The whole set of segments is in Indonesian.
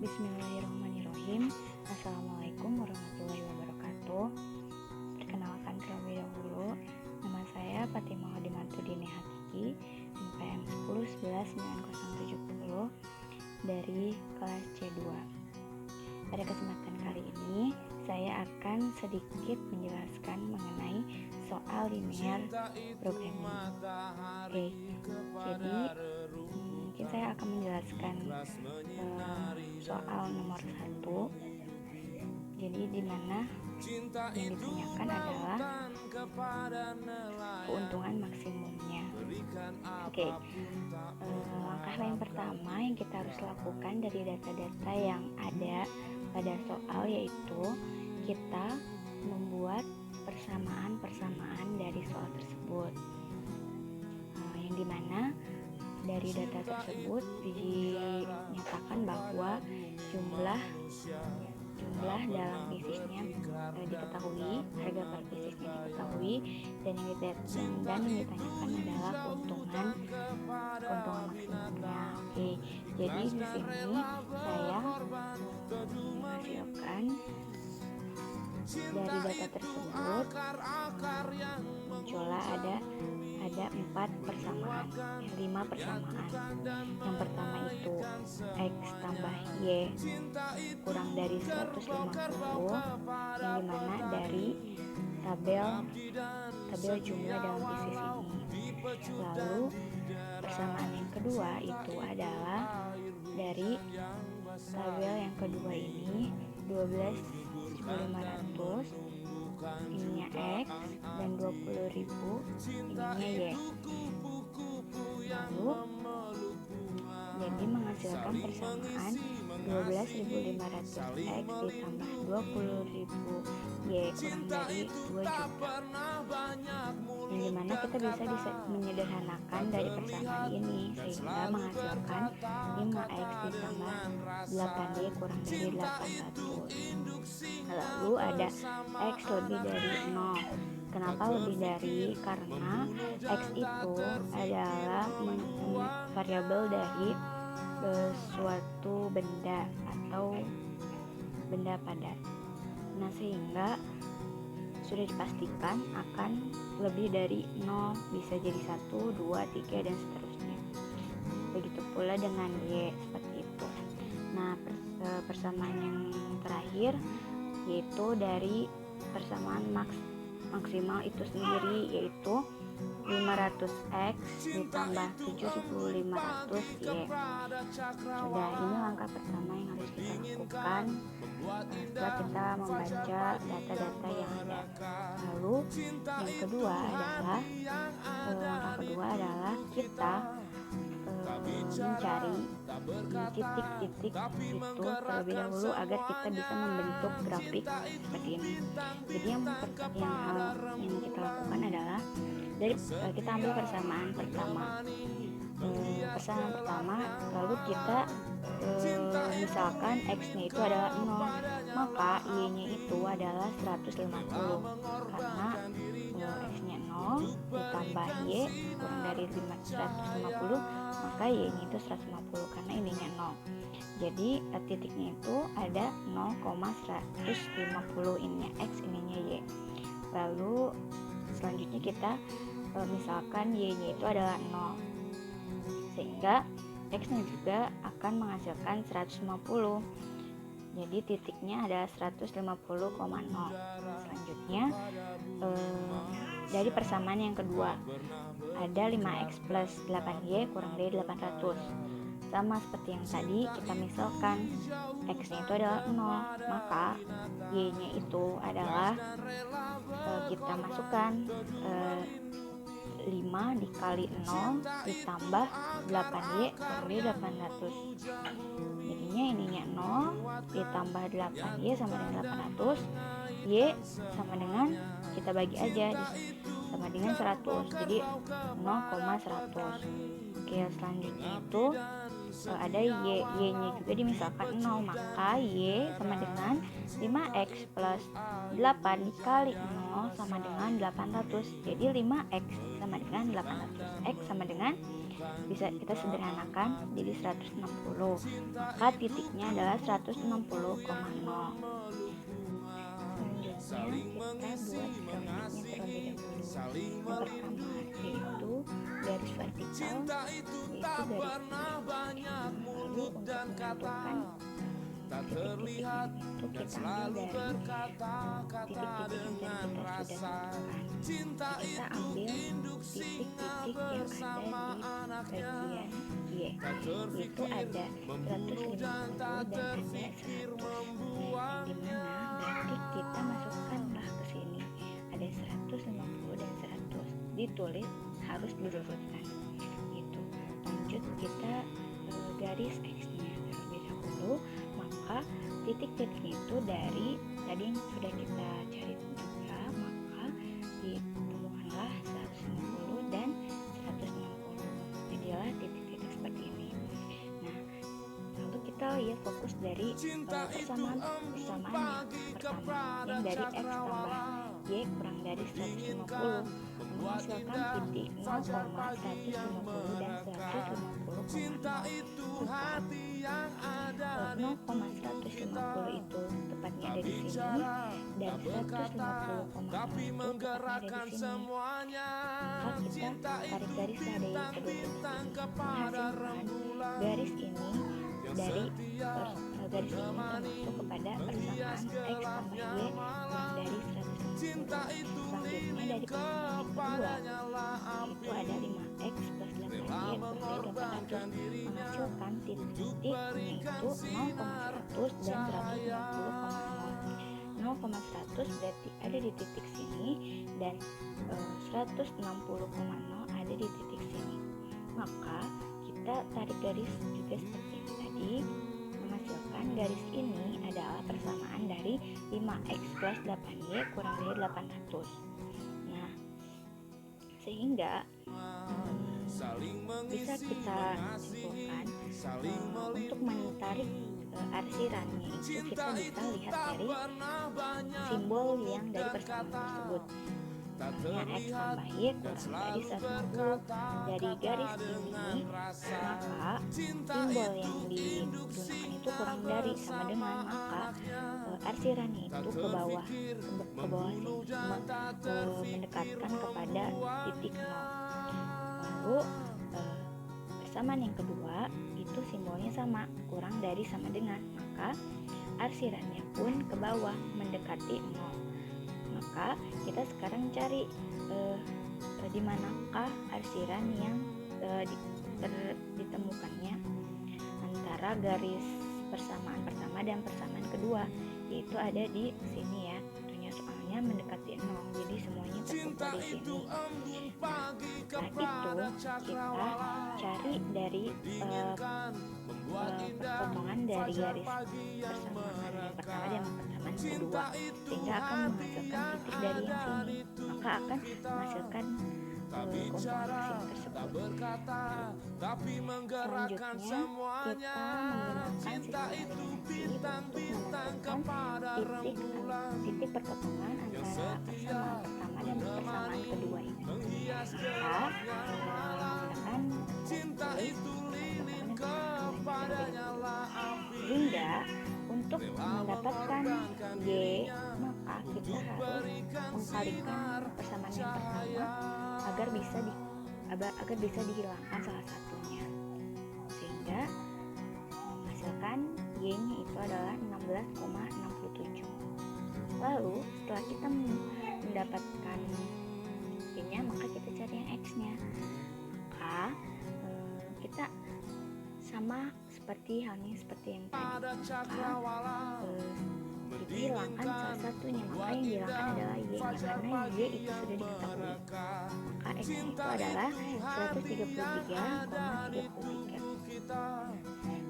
Bismillahirrahmanirrahim. Assalamualaikum warahmatullahi wabarakatuh. Perkenalkan terlebih dahulu, nama saya Fatimah Dimantudini Hakiki, NPM 10119070 dari kelas C2. Pada kesempatan kali ini, saya akan sedikit menjelaskan mengenai soal linear programming. Jadi mungkin saya akan menjelaskan soal nomor 1. Jadi di mana yang ditanyakan adalah keuntungan maksimumnya. Langkah yang pertama yang kita harus lakukan dari data-data yang ada pada soal yaitu kita membuat persamaan dari soal tersebut, yang dimana dari data tersebut dinyatakan bahwa jumlah dalam bisnisnya diketahui, harga per bisnisnya diketahui, dan yang ditanyakan adalah keuntungan maksimumnya. Jadi di sini saya menghasilkan dari data tersebut muncullah ada 4 persamaan, 5 persamaan. Yang pertama itu X tambah Y kurang dari 150, yang dimana dari tabel jumlah dalam bisnis ini. Lalu persamaan yang kedua itu adalah dari tabel yang kedua ini 12.500, ininya X, dan 20.000 ininya Y. Lalu jadi menghasilkan persamaan 12.500 X ditambah 20.000 Y kurang dari 2 juta, yang dimana kita bisa menyederhanakan dari persamaan ini sehingga menghasilkan 5X ditambah 8Y kurang dari 800. Lalu ada X lebih dari 0. Kenapa lebih dari? Karena X itu adalah variabel dari suatu benda atau benda padat. Nah, sehingga sudah dipastikan akan lebih dari 0, bisa jadi 1, 2, 3, dan seterusnya. Begitu pula dengan Y, seperti itu. Nah, persamaan yang terakhir yaitu dari persamaan maksimal itu sendiri, yaitu 500X ditambah 7.500Y. Sudah, ini langkah pertama yang harus kita lakukan setelah kita membaca data-data yang ada. Lalu yang kedua adalah kita mencari titik-titik itu terlebih dahulu agar kita bisa membentuk grafik seperti ini. Jadi yang kita lakukan adalah kita ambil persamaan pertama, lalu kita misalkan X-nya itu adalah 0, maka Y-nya itu adalah 150, karena X-nya 0 ditambah Y kurang dari 150, maka Y-nya itu 150 karena ininya 0. Jadi titiknya itu ada 0,150, ininya X, ininya Y. Lalu selanjutnya kita misalkan Y-nya itu adalah 0, sehingga X-nya juga akan menghasilkan 150. Jadi titiknya adalah 150,0. Selanjutnya dari persamaan yang kedua ada 5X plus 8Y kurang dari 800. Sama seperti yang tadi, kita misalkan X-nya itu adalah 0, maka Y-nya itu adalah kita masukkan 5 dikali 0 ditambah 8Y kurang dari 800. Jadinya ininya 0 ditambah 8Y sama dengan 800. Y sama dengan, kita bagi aja, sama dengan 100, jadi 0,100. Selanjutnya itu ada Y-nya juga dimisalkan 0, maka Y sama dengan 5X plus 8 dikali 0 sama dengan 800. Jadi 5X sama dengan 800, X sama dengan bisa kita sederhanakan jadi 160, maka titiknya adalah 160,0. Selanjutnya kita buat selanjutnya terlebih dahulu. Yang pertama yaitu garis vertikal, yaitu garis ini. Lalu untuk menentukan titik-titik itu kita ambil dari titik-titik yang tadi kita sudah tentukan. Kita ambil titik-titik yang ada di bagian Y, yaitu ada 150 dan ada 100, yang dimana berarti kita masukkanlah ke sini ada 150 dan 100, ditulis harus diurutkan gitu. Lanjut kita garis X-nya terlebih dahulu, maka titik-titiknya itu dari tadi yang sudah kita cari juga, maka ditemukanlah 150 dan 160, jadilah titik-titik seperti ini. Nah, lalu kita lihat fokus dari persamaan yang pertama, yang dari X tambah Y kurang dari 150 menghasilkan titik 0,150 dan 0,150 itu tepatnya ada di sini, dan 150,0 itu tepatnya ada di sini. Maka kita tarik garis dari kedua titik menghasilkan garis ini dari garis ini termasuk kepada persamaan X tambah Y kurang dari 150. Selanjutnya dari persamaan kedua itu ada 5X plus 8Y kurang dari 800 menghasilkan titik yaitu 0,100 dan 150,0. 0,100 berarti ada di titik sini dan 160,0 ada di titik sini. Maka kita tarik garis juga seperti yang tadi, menghasilkan garis ini adalah persamaan dari 5X plus 8Y kurang dari 800. Nah, sehingga bisa kita simpulkan untuk menarik arsirannya itu kita bisa lihat dari simbol yang dari persamaan tersebut. Misalnya X tambah Y kurang dari 150. Dari garis ini, maka simbol yang digunakan itu kurang dari sama dengan, maka arsirannya itu ke bawah sini, mendekatkan kepada titik 0. Lalu persamaan yang kedua itu simbolnya sama, kurang dari sama dengan, maka arsirannya pun ke bawah mendekati 0. Maka kita sekarang cari di manakah arsiran yang ditemukannya antara garis persamaan pertama dan persamaan kedua, yaitu ada di sini ya, tentunya soalnya mendekati 0, jadi semuanya terkumpul di sini. Nah, setelah itu kita cari dari perpotongan dari garis persamaan yang pertama dan persamaan kedua, sehingga akan menghasilkan titik dari yang sini, maka akan menghasilkan komposisi tersebut. Selanjutnya kita menggunakan sistem eliminasi untuk menentukan titik perpotongan antara persamaan pertama dan persamaan kedua ini. Maka menggunakan sehingga untuk mendapatkan Y, maka kita harus mengkalikan persamaan yang pertama agar bisa dihilangkan salah satunya, sehingga menghasilkan Y-nya itu adalah 16,67. Lalu setelah kita mendapatkan Y-nya, maka kita cari yang X-nya. Maka kita sama seperti halnya seperti yang tadi, maka kita hilangkan salah satunya, maka yang dihilangkan adalah Y-nya, karena Y itu sudah diketahui. Maka X-nya itu adalah 133,33.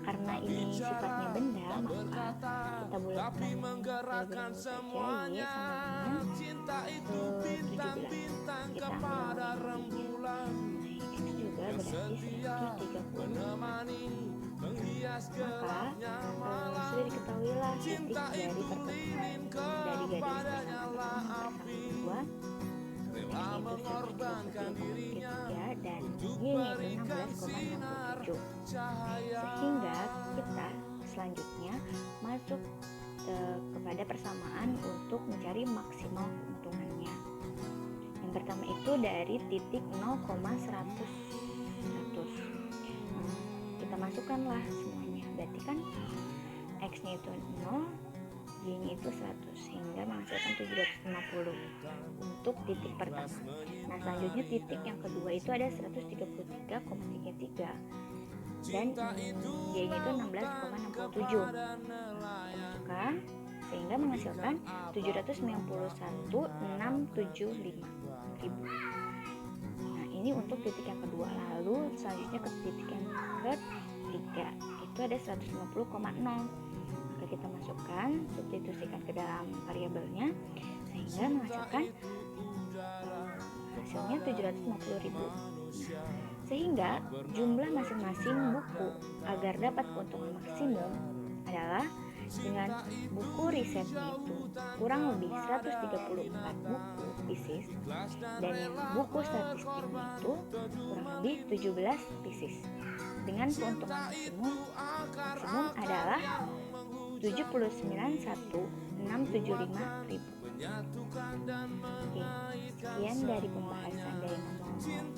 Karena ini sifatnya benda, maka kita bulatkan terlebih saja Y sama dengan 17. Kita ambil Y-nya. X juga berarti 130. Maka sudah diketahuilah titik dari pertemuan dari garis persamaan pertama kedua X-nya itu 133,3 dan Y-nya itu 16,67. Sehingga kita selanjutnya masuk kepada persamaan untuk mencari maksimal keuntungannya. Yang pertama itu dari titik 0,100. Kita masukkanlah semuanya, berarti kan X-nya itu 0, Y-nya itu 100, sehingga menghasilkan 750 untuk titik pertama. Nah, selanjutnya titik yang kedua itu ada 133,33 dan Y-nya itu 16,67. Masukkan sehingga menghasilkan 791.675 ribu. Nah, ini untuk titik yang kedua. Lalu selanjutnya ke titik yang ketiga itu ada 150,0. Maka kita masukkan, substitusikan ke dalam variabelnya sehingga menghasilkan hasilnya 750.000. Sehingga jumlah masing-masing buku agar dapat keuntungan maksimum adalah dengan buku risetnya itu kurang lebih 134 buku pieces dan yang buku statistiknya itu kurang lebih 17 pieces dengan keuntungan maksimum adalah 79.675 ribu. Oke, sekian dari pembahasan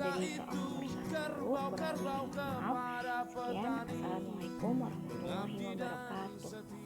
dari soal nomor 1. Kurang lebih maaf. Sekian, assalamualaikum warahmatullahi wabarakatuh.